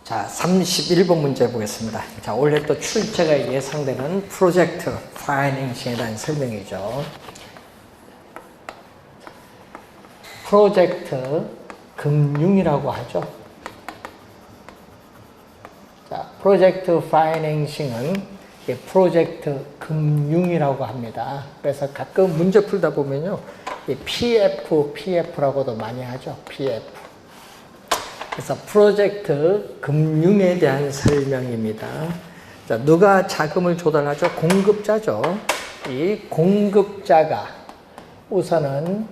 자, 31번 문제 보겠습니다. 자, 올해 또 출제가 예상되는 프로젝트 파이낸싱에 대한 설명이죠. 프로젝트 금융이라고 하죠. 자, 프로젝트 파이낸싱은 프로젝트 금융이라고 합니다. 그래서 가끔 문제 풀다 보면요, PF라고도 많이 하죠. PF. 그래서 프로젝트 금융에 대한 설명입니다. 자, 누가 자금을 조달하죠? 공급자죠. 이 공급자가 우선은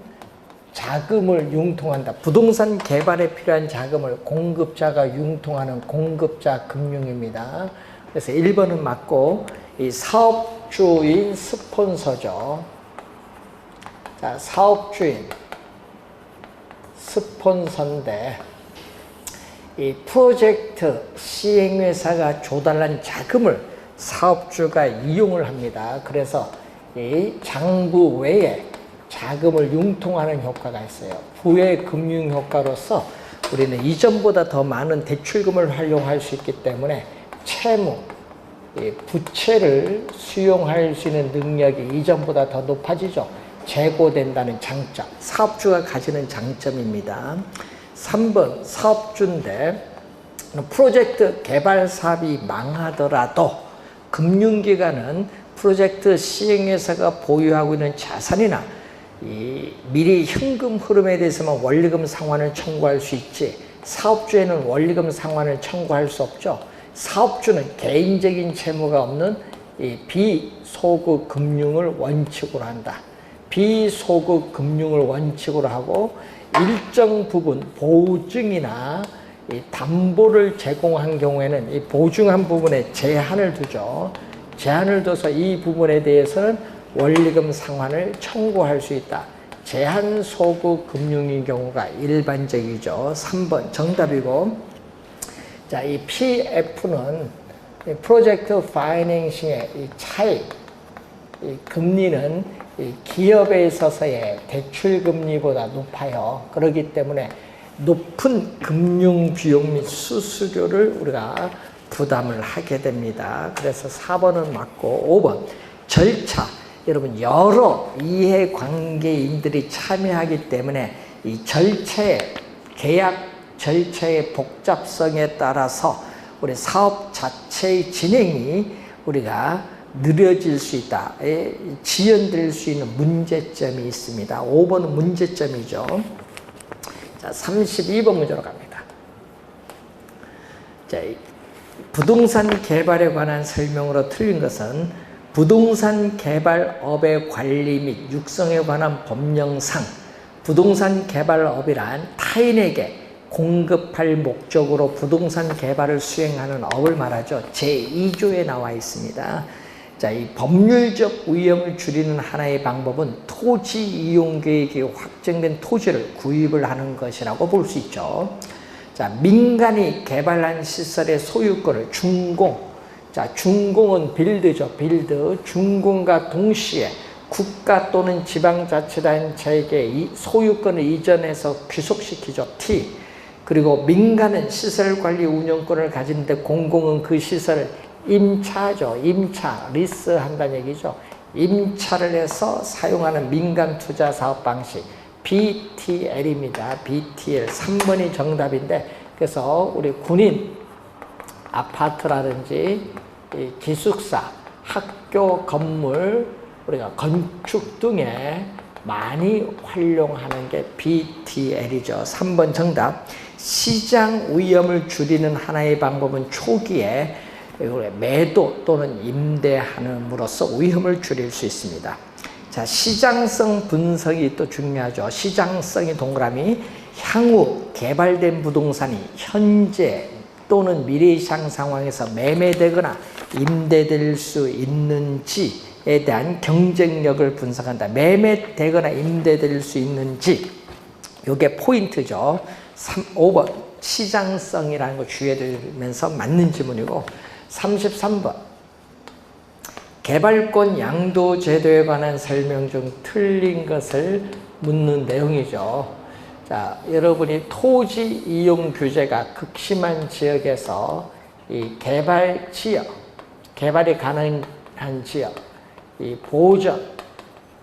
자금을 융통한다. 부동산 개발에 필요한 자금을 공급자가 융통하는 공급자 금융입니다. 그래서 1번은 맞고, 이 사업주인 스폰서죠. 자, 사업주인 스폰서인데, 이 프로젝트 시행회사가 조달한 자금을 사업주가 이용을 합니다. 그래서 이 장부 외에 자금을 융통하는 효과가 있어요. 부의 금융 효과로서 우리는 이전보다 더 많은 대출금을 활용할 수 있기 때문에 채무, 부채를 수용할 수 있는 능력이 이전보다 더 높아지죠. 재고된다는 장점, 사업주가 가지는 장점입니다. 3번 사업주인데 프로젝트 개발 사업이 망하더라도 금융기관은 프로젝트 시행회사가 보유하고 있는 자산이나 미리 현금 흐름에 대해서만 원리금 상환을 청구할 수 있지, 사업주에는 원리금 상환을 청구할 수 없죠. 사업주는 개인적인 채무가 없는 비소급 금융을 원칙으로 한다. 비소급 금융을 원칙으로 하고 일정 부분 보증이나 담보를 제공한 경우에는 이 보증한 부분에 제한을 두죠. 제한을 둬서 이 부분에 대해서는 원리금 상환을 청구할 수 있다. 제한 소급 금융인 경우가 일반적이죠. 3번 정답이고, 자, 이 PF는 프로젝트 파이낸싱의 이 차이, 이 금리는 이 기업에 있어서의 대출 금리보다 높아요. 그렇기 때문에 높은 금융 비용 및 수수료를 우리가 부담을 하게 됩니다. 그래서 4번은 맞고, 5번 절차. 여러분, 여러 이해관계인들이 참여하기 때문에 이 계약 절차의 복잡성에 따라서 우리 사업 자체의 진행이 우리가 느려질 수 있다. 지연될 수 있는 문제점이 있습니다. 5번은 문제점이죠. 자, 32번 문제로 갑니다. 자, 부동산 개발에 관한 설명으로 틀린 것은 부동산 개발업의 관리 및 육성에 관한 법령상 부동산 개발업이란 타인에게 공급할 목적으로 부동산 개발을 수행하는 업을 말하죠. 제2조에 나와 있습니다. 자, 이 법률적 위험을 줄이는 하나의 방법은 토지 이용 계획이 확정된 토지를 구입을 하는 것이라고 볼 수 있죠. 자, 민간이 개발한 시설의 소유권을 자, 준공은 빌드죠. 빌드. 준공과 동시에 국가 또는 지방자치단체에게 이 소유권을 이전해서 귀속시키죠. T. 그리고 민간은 시설관리 운영권을 가지는데 공공은 그 시설을 임차죠. 임차, 리스 한다는 얘기죠. 임차를 해서 사용하는 민간 투자 사업 방식. BTL입니다. BTL. 3번이 정답인데, 그래서 우리 군인 아파트라든지 기숙사, 학교 건물, 우리가 건축 등에 많이 활용하는 게 BTL이죠. 3번 정답. 시장 위험을 줄이는 하나의 방법은 초기에 매도 또는 임대함으로써 위험을 줄일 수 있습니다. 자, 시장성 분석이 또 중요하죠. 시장성이 동그라미, 향후 개발된 부동산이 현재 또는 미래시장 상황에서 매매되거나 임대될 수 있는지에 대한 경쟁력을 분석한다. 매매되거나 임대될 수 있는지, 이게 포인트죠. 5번 시장성이라는 거 주의해 두면서 맞는 지문이고, 33번 개발권 양도 제도에 관한 설명 중 틀린 것을 묻는 내용이죠. 자, 여러분이 토지 이용 규제가 극심한 지역에서 이 개발 지역, 개발이 가능한 지역, 이 보전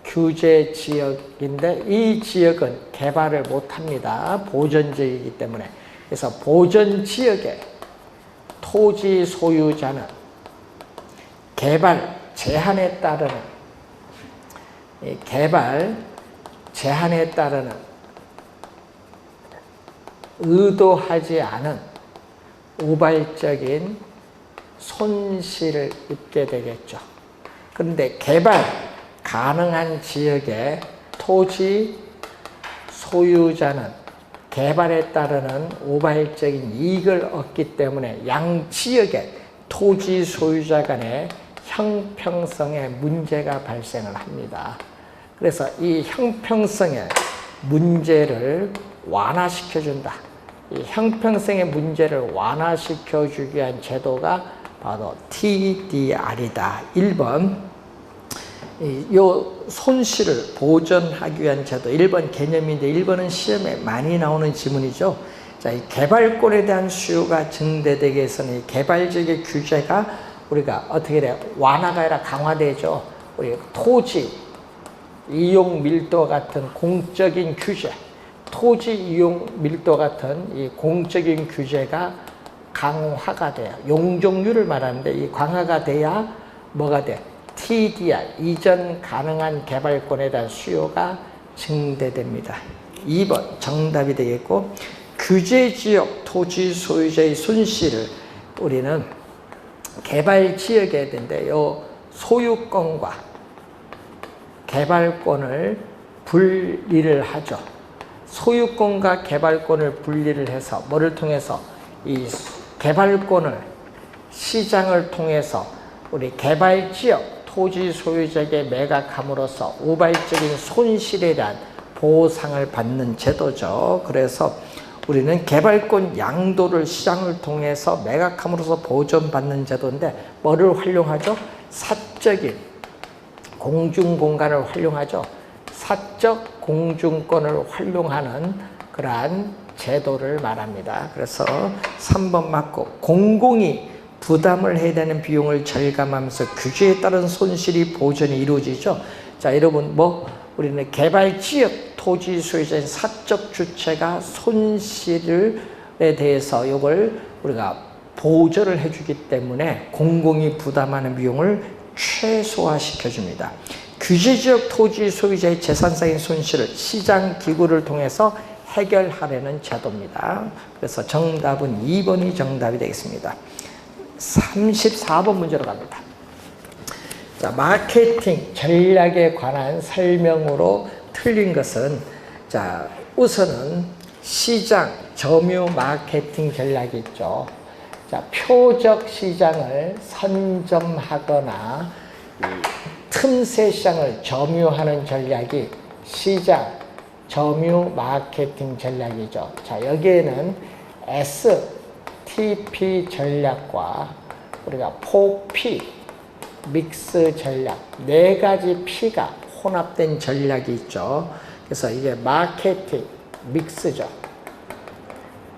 규제 지역인데 이 지역은 개발을 못합니다. 보전 지역이기 때문에. 그래서 보전 지역의 토지 소유자는 개발 제한에 따르는 의도하지 않은 우발적인 손실을 입게 되겠죠. 그런데 개발 가능한 지역의 토지 소유자는 개발에 따르는 우발적인 이익을 얻기 때문에 양 지역의 토지 소유자 간의 형평성에 문제가 발생을 합니다. 그래서 이 형평성의 문제를 완화시켜준다. 이 형평성의 문제를 완화시켜주기 위한 제도가 바로 TDR이다. 1번, 이 손실을 보전하기 위한 제도. 1번 개념인데 1번은 시험에 많이 나오는 지문이죠. 자, 이 개발권에 대한 수요가 증대되기 위해서는 이 개발지역의 규제가 우리가 어떻게 돼요? 완화가 아니라 강화되죠. 우리 토지 이용 밀도 같은 공적인 규제, 토지 이용 밀도 같은 이 공적인 규제가 강화가 돼요. 용적률을 말하는데 이 강화가 돼야 뭐가 돼? TDR, 이전 가능한 개발권에 대한 수요가 증대됩니다. 2번 정답이 되겠고, 규제지역 토지 소유자의 손실을 우리는 개발지역에 된데 요 소유권과 개발권을 분리를 하죠. 소유권과 개발권을 분리를 해서 뭐를 통해서 이 개발권을 시장을 통해서 우리 개발지역 토지 소유자에게 매각함으로써 우발적인 손실에 대한 보상을 받는 제도죠. 그래서 우리는 개발권 양도를 시장을 통해서 매각함으로써 보존받는 제도인데 뭐를 활용하죠? 사적인 공중공간을 활용하죠. 사적 공중권을 활용하는 그러한 제도를 말합니다. 그래서 3번 맞고, 공공이 부담을 해야 되는 비용을 절감하면서 규제에 따른 손실이 보전이 이루어지죠. 자, 여러분 우리는 개발지역 토지 소유자인 사적 주체가 손실에 대해서 이걸 우리가 보전을 해주기 때문에 공공이 부담하는 비용을 최소화시켜 줍니다. 규제지역 토지 소유자의 재산상의 손실을 시장기구를 통해서 해결하려는 제도입니다. 그래서 정답은 2번이 정답이 되겠습니다. 34번 문제로 갑니다. 자, 마케팅 전략에 관한 설명으로 틀린 것은, 자, 우선은 시장 점유 마케팅 전략이 있죠. 자, 표적 시장을 선점하거나 틈새 시장을 점유하는 전략이 시장 점유 마케팅 전략이죠. 자, 여기에는 STP 전략과 우리가 4P 믹스 전략, 4가지 P가 혼합된 전략이 있죠. 그래서 이게 마케팅 믹스죠.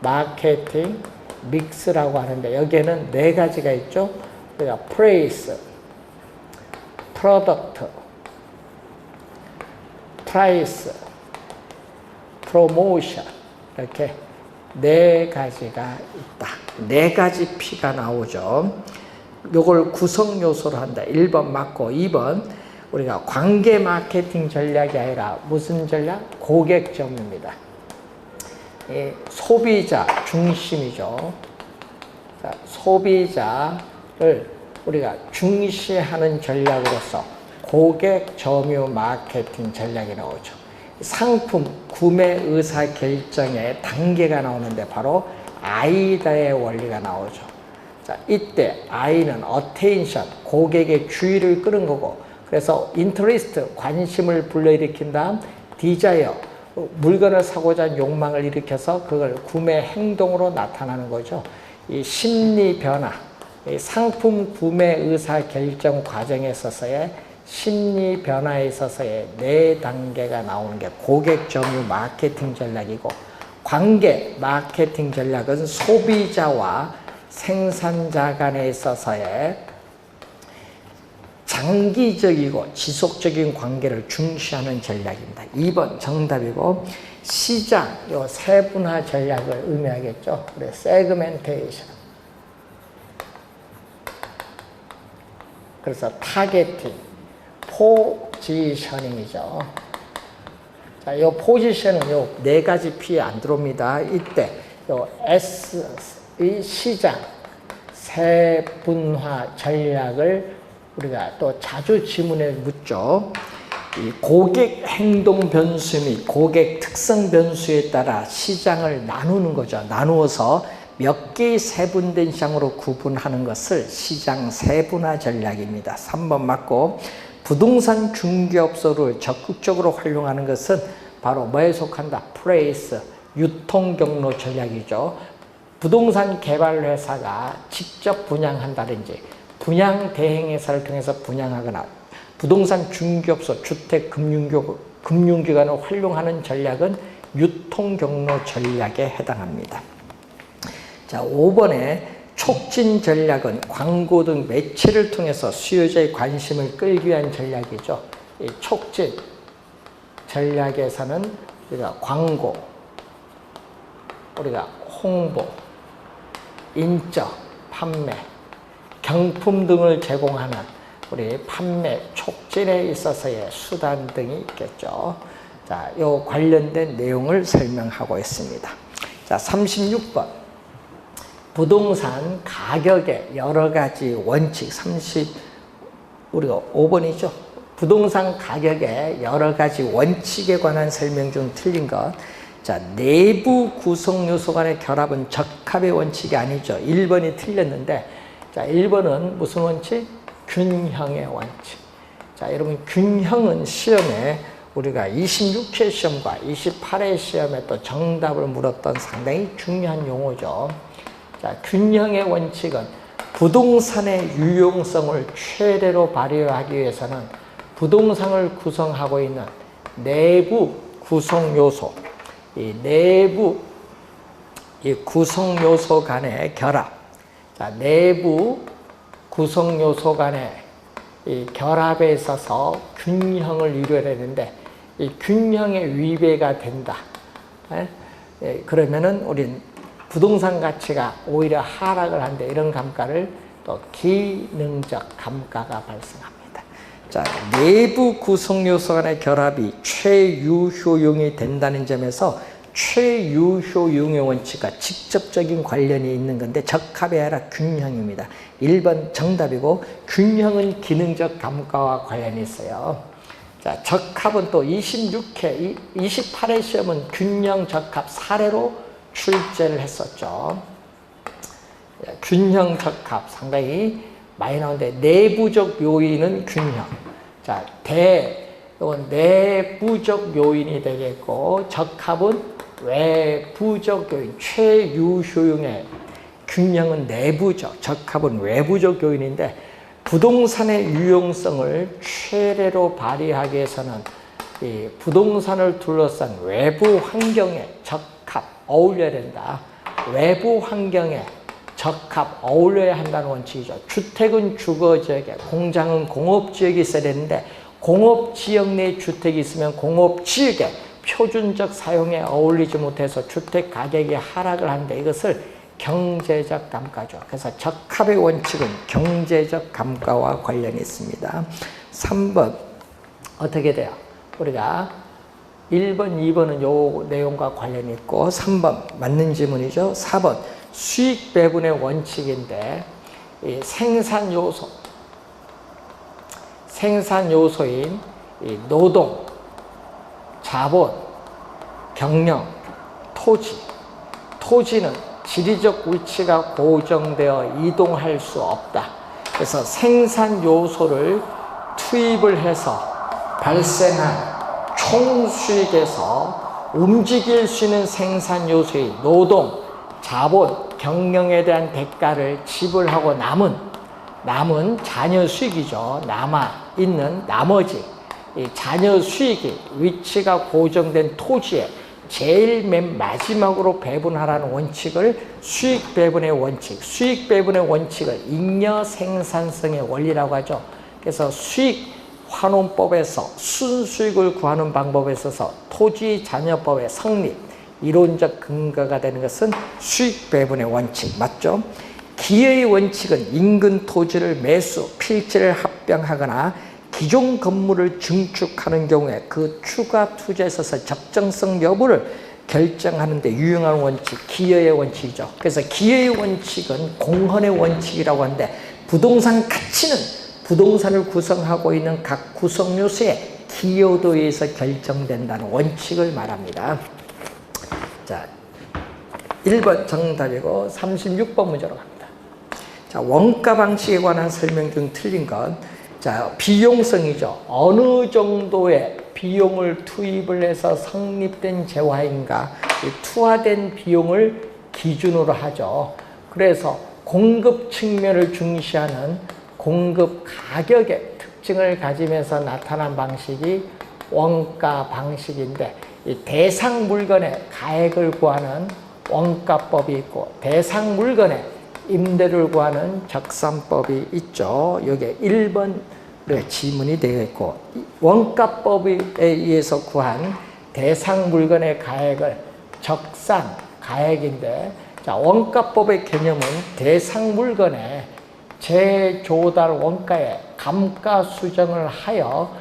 마케팅 믹스라고 하는데 여기에는 4가지가 있죠. 우리가 프레이스, 프로덕트, 프라이스, 프로모션, 이렇게 4가지가 있다. 4가지 P가 나오죠. 요걸 구성 요소로 한다. 1번 맞고, 2번 우리가 관계 마케팅 전략이 아니라 무슨 전략? 고객 점유입니다. 소비자 중심이죠. 자, 소비자를 우리가 중시하는 전략으로서 고객 점유 마케팅 전략이 나오죠. 상품 구매 의사 결정의 단계가 나오는데 바로 아이다의 원리가 나오죠. 자, 이때 I는 attention, 고객의 주의를 끄는 거고, 그래서 interest, 관심을 불러일으킨 다음 desire, 물건을 사고자 하는 욕망을 일으켜서 그걸 구매 행동으로 나타나는 거죠. 이 심리 변화, 이 상품 구매 의사 결정 과정에 있어서의 심리 변화에 있어서의 4단계가 나오는 게 고객 점유 마케팅 전략이고, 관계 마케팅 전략은 소비자와 생산자 간에 있어서의 장기적이고 지속적인 관계를 중시하는 전략입니다. 2번 정답이고, 시장 요 세분화 전략을 의미하겠죠. 그래, 세그멘테이션. 그래서 타겟팅, 포지셔닝이죠. 자, 요 포지션은 요 4가지 P에 안 들어옵니다. 이때 요 S, 이 시장 세분화 전략을 우리가 또 자주 지문에 묻죠. 이 고객 행동 변수 및 고객 특성 변수에 따라 시장을 나누는 거죠. 나누어서 몇 개의 세분된 시장으로 구분하는 것을 시장 세분화 전략입니다. 3번 맞고, 부동산 중개업소를 적극적으로 활용하는 것은 바로 뭐에 속한다? 플레이스, 유통경로 전략이죠. 부동산 개발회사가 직접 분양한다든지 분양대행회사를 통해서 분양하거나 부동산 중개업소, 주택금융기관을 활용하는 전략은 유통경로 전략에 해당합니다. 자, 5번에 촉진 전략은 광고 등 매체를 통해서 수요자의 관심을 끌기 위한 전략이죠. 이 촉진 전략에서는 우리가 광고, 우리가 홍보, 인적, 판매, 경품 등을 제공하는 우리 판매 촉진에 있어서의 수단 등이 있겠죠. 자, 요 관련된 내용을 설명하고 있습니다. 자, 36번. 부동산 가격의 여러 가지 원칙. 우리가 5번이죠. 부동산 가격의 여러 가지 원칙에 관한 설명 중 틀린 것. 자, 내부 구성 요소 간의 결합은 적합의 원칙이 아니죠. 1번이 틀렸는데, 자, 1번은 무슨 원칙? 균형의 원칙. 자, 여러분, 균형은 시험에 우리가 26회 시험과 28회 시험에 또 정답을 물었던 상당히 중요한 용어죠. 자, 균형의 원칙은 부동산의 유용성을 최대로 발휘하기 위해서는 부동산을 구성하고 있는 내부 구성 요소, 이 내부 이 구성 요소 간의 결합, 자, 내부 구성 요소 간의 이 결합에 있어서 균형을 이루어야 되는데 이 균형의 위배가 된다. 그러면은 우린 부동산 가치가 오히려 하락을 한데 이런 감가를 또 기능적 감가가 발생합니다. 자, 내부 구성 요소 간의 결합이 최유효용이 된다는 점에서 최유효용의 원칙과 직접적인 관련이 있는 건데 적합이 아니라 균형입니다. 1번 정답이고, 균형은 기능적 감가와 관련이 있어요. 자, 적합은 또 26회, 28회 시험은 균형 적합 사례로 출제를 했었죠. 균형 적합 상당히 많이 나오는데 내부적 요인은 균형. 자, 이건 내부적 요인이 되겠고, 적합은 외부적 요인, 최유효용의 균형은 내부적, 적합은 외부적 요인인데 부동산의 유용성을 최대로 발휘하기 위해서는 이 부동산을 둘러싼 외부 환경에 적합, 어울려야 된다. 외부 환경에 적합, 어울려야 한다는 원칙이죠. 주택은 주거지역에, 공장은 공업지역이 있어야 되는데 공업지역 내 주택이 있으면 공업지역에 표준적 사용에 어울리지 못해서 주택 가격이 하락을 하는데 이것을 경제적 감가죠. 그래서 적합의 원칙은 경제적 감가와 관련이 있습니다. 3번 어떻게 돼요? 우리가 1번, 2번은 요 내용과 관련이 있고 3번 맞는 지문이죠. 4번 수익 배분의 원칙인데 이 생산 요소인 이 노동, 자본, 경영, 토지는 지리적 위치가 고정되어 이동할 수 없다. 그래서 생산 요소를 투입을 해서 발생한 총 수익에서 움직일 수 있는 생산 요소의 노동, 자본, 경영에 대한 대가를 지불하고 남은 남은 자녀 수익이죠. 남아 있는 나머지 이 자녀 수익이 위치가 고정된 토지에 제일 맨 마지막으로 배분하라는 원칙을 수익 배분의 원칙, 수익 배분의 원칙을 잉여 생산성의 원리라고 하죠. 그래서 수익 환원법에서 순수익을 구하는 방법에 있어서 토지 잔여법의 성립, 이론적 근거가 되는 것은 수익 배분의 원칙, 맞죠? 기여의 원칙은 인근 토지를 매수, 필지를 합병하거나 기존 건물을 증축하는 경우에 그 추가 투자에 있어서 적정성 여부를 결정하는 데 유용한 원칙, 기여의 원칙이죠. 그래서 기여의 원칙은 공헌의 원칙이라고 하는데 부동산 가치는 부동산을 구성하고 있는 각 구성 요소의 기여도에 의해서 결정된다는 원칙을 말합니다. 자, 1번 정답이고 36번 문제로 갑니다. 자, 원가 방식에 관한 설명 중 틀린 것. 자, 비용성이죠. 어느 정도의 비용을 투입을 해서 성립된 재화인가, 투하된 비용을 기준으로 하죠. 그래서 공급 측면을 중시하는 공급 가격의 특징을 가지면서 나타난 방식이 원가 방식인데, 이 대상 물건의 가액을 구하는 원가법이 있고 대상 물건의 임대를 구하는 적산법이 있죠. 여기에 1번 지문이 되어 있고, 원가법에 의해서 구한 대상 물건의 가액을 적산 가액인데, 자, 원가법의 개념은 대상 물건의 재조달 원가에 감가 수정을 하여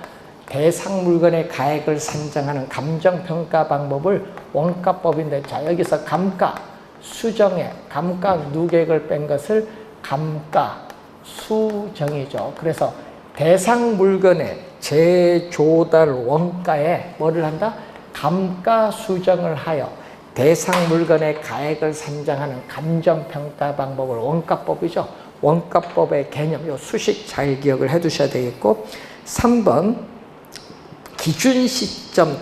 대상 물건의 가액을 산정하는 감정평가 방법을 원가법인데, 자, 여기서 감가 수정에 감가 누계획을 뺀 것을 감가 수정이죠. 그래서 대상 물건의 재조달 원가에 뭐를 한다? 감가 수정을 하여 대상 물건의 가액을 산정하는 감정평가 방법을 원가법이죠. 원가법의 개념, 요 수식 잘 기억을 해 두셔야 되겠고, 3번 기준 시점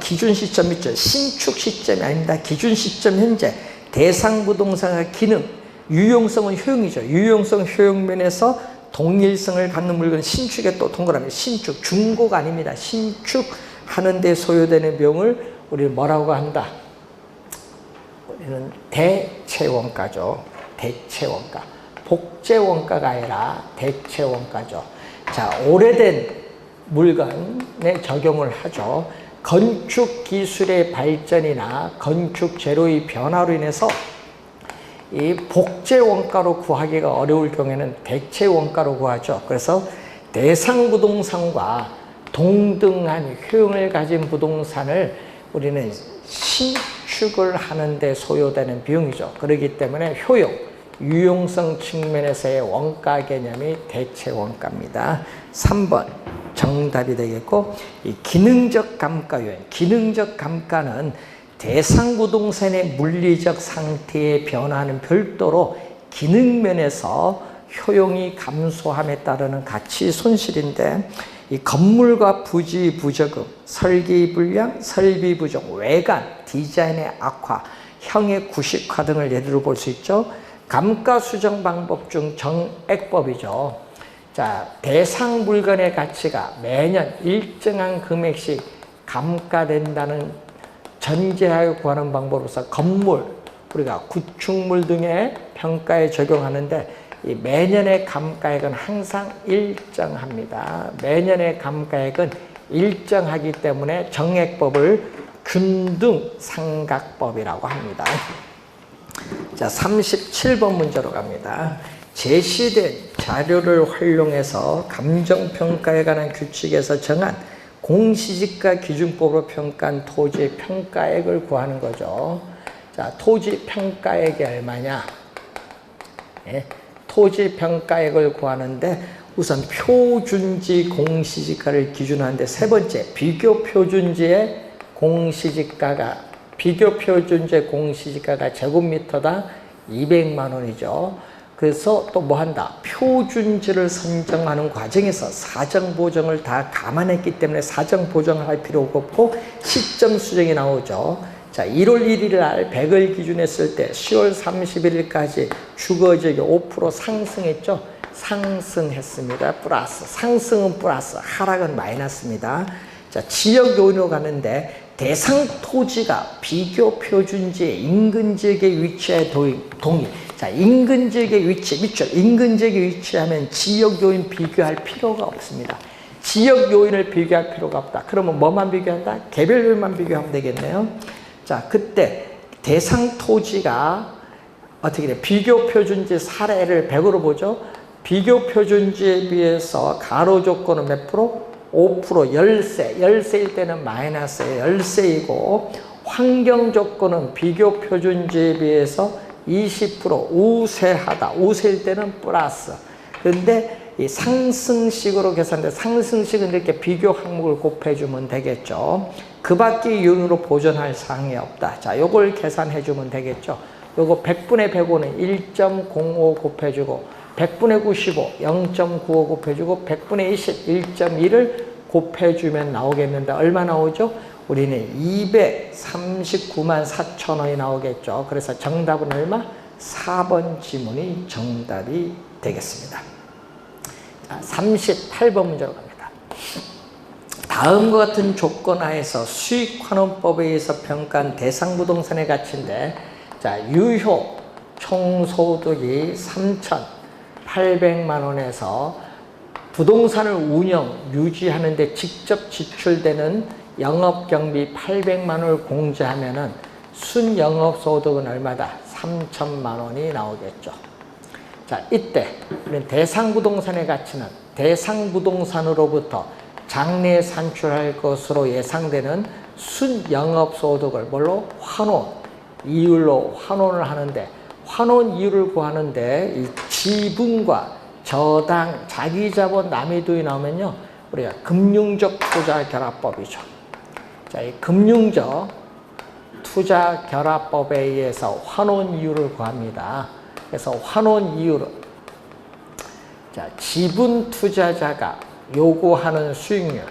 있죠. 신축 시점이 아닙니다. 기준 시점 현재 대상 부동산의 기능, 유용성은 효용이죠. 유용성 효용면에서 동일성을 갖는 물건 신축에 또 동그라미 신축, 중고가 아닙니다. 신축하는 데 소요되는 비용을 우리 뭐라고 한다? 우리는 대체원가죠. 대체원가. 복제원가가 아니라 대체원가죠. 자, 오래된 물건에 적용을 하죠. 건축 기술의 발전이나 건축 재료의 변화로 인해서 이 복제 원가로 구하기가 어려울 경우에는 대체 원가로 구하죠. 그래서 대상 부동산과 동등한 효용을 가진 부동산을 우리는 신축을 하는 데 소요되는 비용이죠. 그렇기 때문에 효용, 유용성 측면에서의 원가 개념이 대체 원가입니다. 3번 정답이 되겠고, 이 기능적 감가 요인, 기능적 감가는 대상 부동산의 물리적 상태의 변화는 별도로 기능면에서 효용이 감소함에 따르는 가치 손실인데, 이 건물과 부지 부적응, 설계 불량, 설비 부족, 외관, 디자인의 악화, 형의 구식화 등을 예로 볼 수 있죠. 감가 수정 방법 중 정액법이죠. 자, 대상 물건의 가치가 매년 일정한 금액씩 감가된다는 전제하에 구하는 방법으로서 건물, 우리가 구축물 등의 평가에 적용하는데, 이 매년의 감가액은 항상 일정합니다. 매년의 감가액은 일정하기 때문에 정액법을 균등상각법이라고 합니다. 자, 37번 문제로 갑니다. 제시된 자료를 활용해서 감정평가에 관한 규칙에서 정한 공시지가 기준법으로 평가한 토지의 평가액을 구하는 거죠. 자, 토지 평가액이 얼마냐? 예, 토지 평가액을 구하는데 우선 표준지 공시지가를 기준하는데, 세 번째 비교 표준지의 공시지가가 제곱미터당 200만 원이죠. 그래서 또 뭐 한다? 표준지를 선정하는 과정에서 사정보정을 다 감안했기 때문에 사정보정을 할 필요가 없고 시점 수정이 나오죠. 자, 1월 1일 날 100을 기준했을 때 10월 31일까지 주거지역이 5% 상승했죠. 상승했습니다. 플러스. 상승은 플러스, 하락은 마이너스입니다. 자, 지역 요인으로 가는데 대상 토지가 비교 표준지에 인근 지역에 위치해 동의. 자, 인근 지역에 인근 지역에 위치하면 지역 요인 비교할 필요가 없습니다. 지역 요인을 비교할 필요가 없다. 그러면 뭐만 비교한다? 개별 요인만 비교하면 되겠네요. 자, 그때 대상 토지가 어떻게 돼? 비교 표준지 사례를 100으로 보죠. 비교 표준지에 비해서 가로 조건은 몇 프로? 5%, 열세일 때는 마이너스예요. 열세이고, 환경 조건은 비교 표준지에 비해서 20% 우세하다. 우세일 때는 플러스. 그런데 이 상승식으로 계산돼, 상승식은 이렇게 비교 항목을 곱해주면 되겠죠. 그 밖의 이윤으로 보존할 사항이 없다. 자, 요걸 계산해주면 되겠죠. 요거 100분의 105는 1.05 곱해주고, 100분의 95, 0.95 곱해주고, 100분의 20, 1.2를 곱해주면 나오겠는데, 얼마 나오죠? 우리는 239만 4천 원이 나오겠죠. 그래서 정답은 얼마? 4번 지문이 정답이 되겠습니다. 자, 38번 문제로 갑니다. 다음과 같은 조건 하에서 수익환원법에 의해서 평가한 대상 부동산의 가치인데, 자, 유효 총소득이 3,800만 원에서 부동산을 운영, 유지하는데 직접 지출되는 영업경비 800만 원을 공제하면은 순영업소득은 얼마다? 3천만 원이 나오겠죠. 자, 이때 우리는 대상 부동산의 가치는 대상 부동산으로부터 장래에 산출할 것으로 예상되는 순영업소득을 뭘로? 환원, 이율로 환원을 하는데, 환원 이율을 구하는데 이 지분과 저당, 자기자본 남이도이 나오면요, 우리가 금융적 투자 결합법이죠. 자, 이 금융적 투자 결합법에 의해서 환원 이율을 구합니다. 그래서 환원 이율은, 자, 지분 투자자가 요구하는 수익률,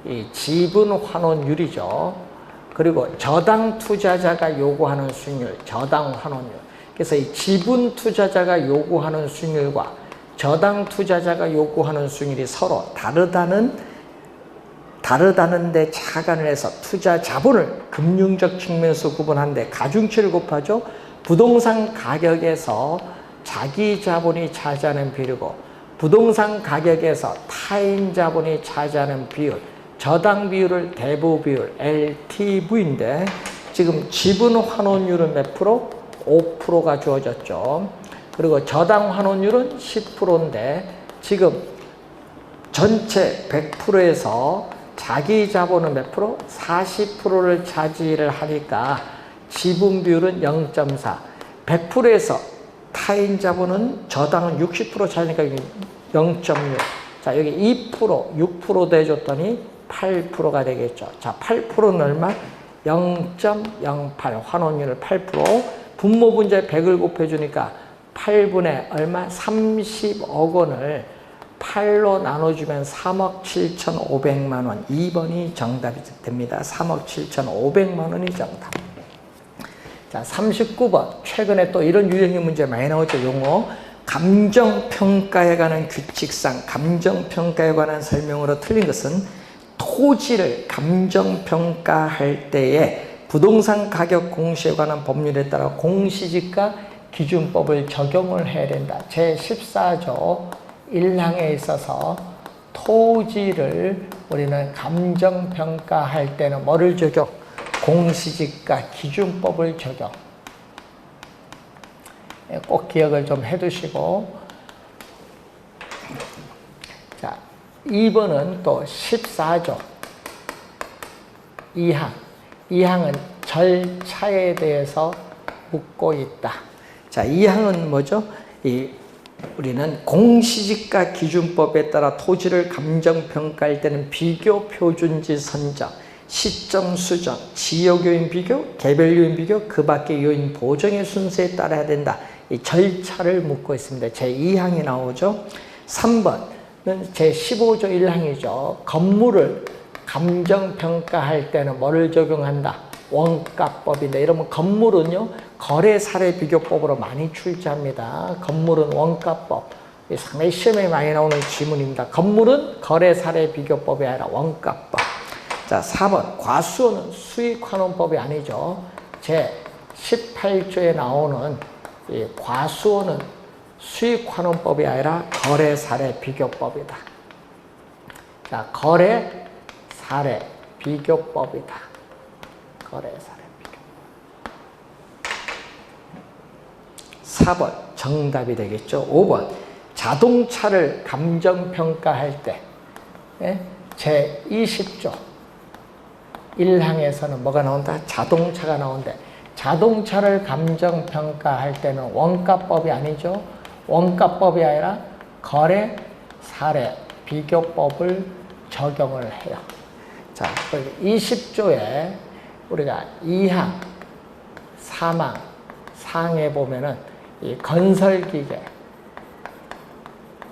이 지분 환원율이죠. 그리고 저당 투자자가 요구하는 수익률, 저당 환원율. 그래서 이 지분 투자자가 요구하는 수익률과 저당 투자자가 요구하는 수익률이 서로 다르다는데 착안을 해서 투자 자본을 금융적 측면에서 구분하는데 가중치를 곱하죠. 부동산 가격에서 자기 자본이 차지하는 비율이고, 부동산 가격에서 타인 자본이 차지하는 비율, 저당 비율을 대부 비율 LTV인데, 지금 지분 환원율은 몇 프로? 5%가 주어졌죠. 그리고 저당 환원율은 10%인데 지금 전체 100%에서 자기 자본은 몇 프로? 40%를 차지를 하니까 지분 비율은 0.4. 100%에서 타인 자본은 저당은 60% 차지니까 0.6. 자, 여기 2%, 6% 더해줬더니 8%가 되겠죠. 자, 8%는 얼마? 0.08. 환원율을 8%. 분모 분자에 100을 곱해주니까 8분의 얼마? 30억 원을 8로 나눠주면 3억 7,500만 원. 2번이 정답이 됩니다. 3억 7,500만 원이 정답. 자, 39번. 최근에 또 이런 유형의 문제 많이 나오죠. 용어. 감정평가에 관한 규칙상 감정평가에 관한 설명으로 틀린 것은 토지를 감정평가할 때에 부동산 가격 공시에 관한 법률에 따라 공시지가 기준법을 적용을 해야 된다. 제14조 1항에 있어서 토지를 우리는 감정평가할 때는 뭐를 적용? 공시지가 기준법을 적용. 꼭 기억을 좀 해두시고. 자, 2번은 또 14조 2항. 2항은 절차에 대해서 묻고 있다. 자, 2항은 뭐죠? 우리는 공시지가 기준법에 따라 토지를 감정평가할 때는 비교 표준지 선정, 시점 수정, 지역 요인 비교, 개별 요인 비교, 그 밖의 요인 보정의 순서에 따라야 된다. 이 절차를 묻고 있습니다. 제2항이 나오죠. 3번은 제15조 1항이죠. 건물을 감정평가할 때는 뭐를 적용한다? 원가법인데, 이러면 건물은요 거래사례비교법으로 많이 출제합니다. 건물은 원가법, 상당히 시험에 많이 나오는 지문입니다. 건물은 거래사례 비교법이 아니라 원가법. 자, 4번. 과수원은 수익환원법이 아니죠. 제 18조에 나오는 이 과수원은 수익환원법이 아니라 거래사례 비교법이다. 자, 거래사례 비교법이다. 거래사례 비교법. 4번 정답이 되겠죠. 5번 자동차를 감정평가할 때 제 20조 1항에서는 뭐가 나온다? 자동차가 나온대. 자동차를 감정평가할 때는 원가법이 아니죠. 원가법이 아니라 거래사례 비교법을 적용을 해요. 자, 20조에 우리가 2항, 3항, 4항에 보면은 이 건설기계,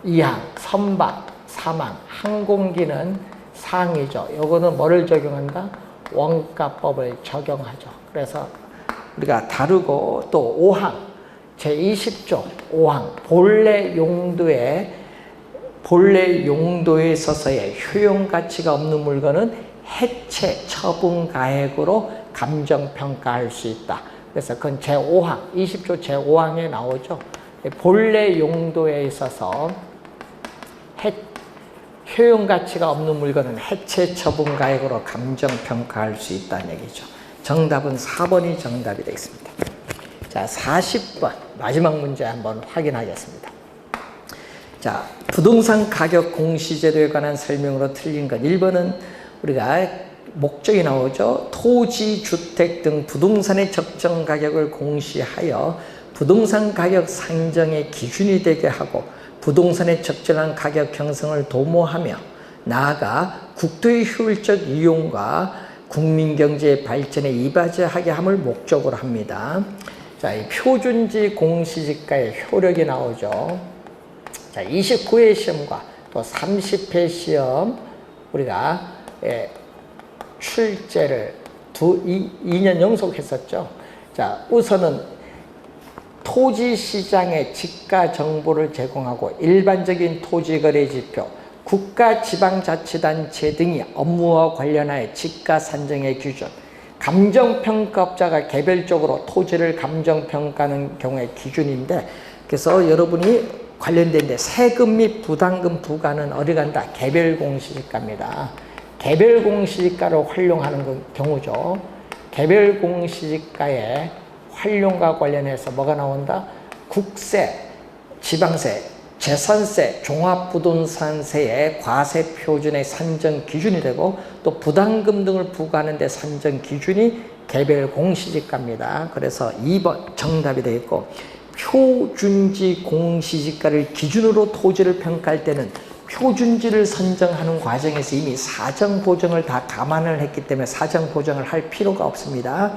2항, 선박, 3항, 항공기는 상이죠. 요거는 뭐를 적용한다? 원가법을 적용하죠. 그래서 우리가 다루고 또 5항, 제20조 5항, 본래 용도에 있어서의 효용가치가 없는 물건은 해체, 처분 가액으로 감정평가할 수 있다. 그래서 그건 제5항, 20조 제5항에 나오죠. 본래 용도에 있어서 효용가치가 없는 물건은 해체, 처분 가액으로 감정평가할 수 있다는 얘기죠. 정답은 4번이 정답이 되겠습니다. 자, 40번 마지막 문제 한번 확인하겠습니다. 자, 부동산 가격 공시제도에 관한 설명으로 틀린 것. 1번은 우리가 목적이 나오죠. 토지, 주택 등 부동산의 적정 가격을 공시하여 부동산 가격 상정의 기준이 되게 하고 부동산의 적절한 가격 형성을 도모하며 나아가 국토의 효율적 이용과 국민경제의 발전에 이바지하게 함을 목적으로 합니다. 자, 이 표준지 공시지가의 효력이 나오죠. 자, 29회 시험과 또 30회 시험 우리가 출제를 2년 연속했었죠. 자, 우선은 토지 시장의 지가 정보를 제공하고 일반적인 토지 거래 지표, 국가 지방자치단체 등이 업무와 관련하여 지가 산정의 기준, 감정평가업자가 개별적으로 토지를 감정평가하는 경우의 기준인데, 그래서 여러분이 관련된데 세금 및 부담금 부과는 어디 간다? 개별공시지가입니다. 개별공시지가를 활용하는 경우죠. 개별공시지가의 활용과 관련해서 뭐가 나온다? 국세, 지방세, 재산세, 종합부동산세의 과세 표준의 산정 기준이 되고 또 부담금 등을 부과하는 데 산정 기준이 개별 공시지가입니다. 그래서 2번 정답이 되겠고, 표준지 공시지가를 기준으로 토지를 평가할 때는 표준지를 선정하는 과정에서 이미 사정보정을 다 감안을 했기 때문에 사정보정을 할 필요가 없습니다.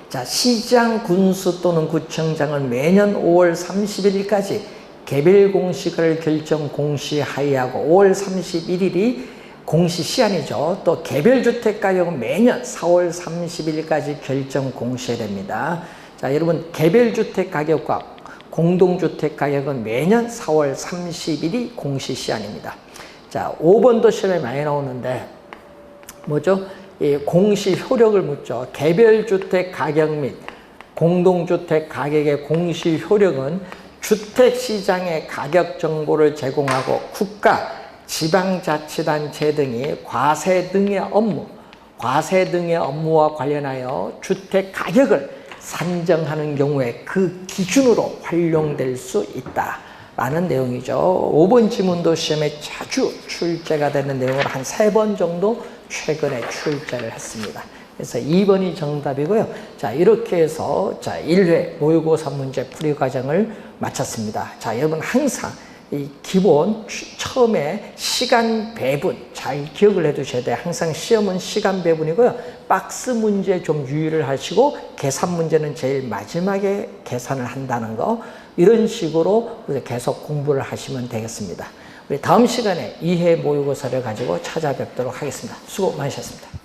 자, 시장, 군수 또는 구청장은 매년 5월 31일까지 개별 공시가를 결정 공시하여하고 5월 31일이 공시 시한이죠. 또 개별주택 가격은 매년 4월 30일까지 결정 공시해야 됩니다. 자, 여러분 개별주택 가격과 공동주택 가격은 매년 4월 30일이 공시 시한입니다. 자, 5번도 시험에 많이 나오는데 뭐죠? 이 공시 효력을 묻죠. 개별주택 가격 및 공동주택 가격의 공시 효력은 주택시장의 가격 정보를 제공하고 국가, 지방자치단체 등이 과세 등의 업무와 관련하여 주택 가격을 산정하는 경우에 그 기준으로 활용될 수 있다라는 내용이죠. 5번 지문도 시험에 자주 출제가 되는 내용으로 한 3번 정도 최근에 출제를 했습니다. 그래서 2번이 정답이고요. 자, 이렇게 해서 자, 1회 모의고사 문제 풀이 과정을 마쳤습니다. 자, 여러분 항상 이 기본 처음에 시간 배분 잘 기억을 해 두셔야 돼요. 항상 시험은 시간 배분이고요. 박스 문제 좀 유의를 하시고 계산 문제는 제일 마지막에 계산을 한다는 거, 이런 식으로 계속 공부를 하시면 되겠습니다. 우리 다음 시간에 2회 모의고사를 가지고 찾아뵙도록 하겠습니다. 수고 많으셨습니다.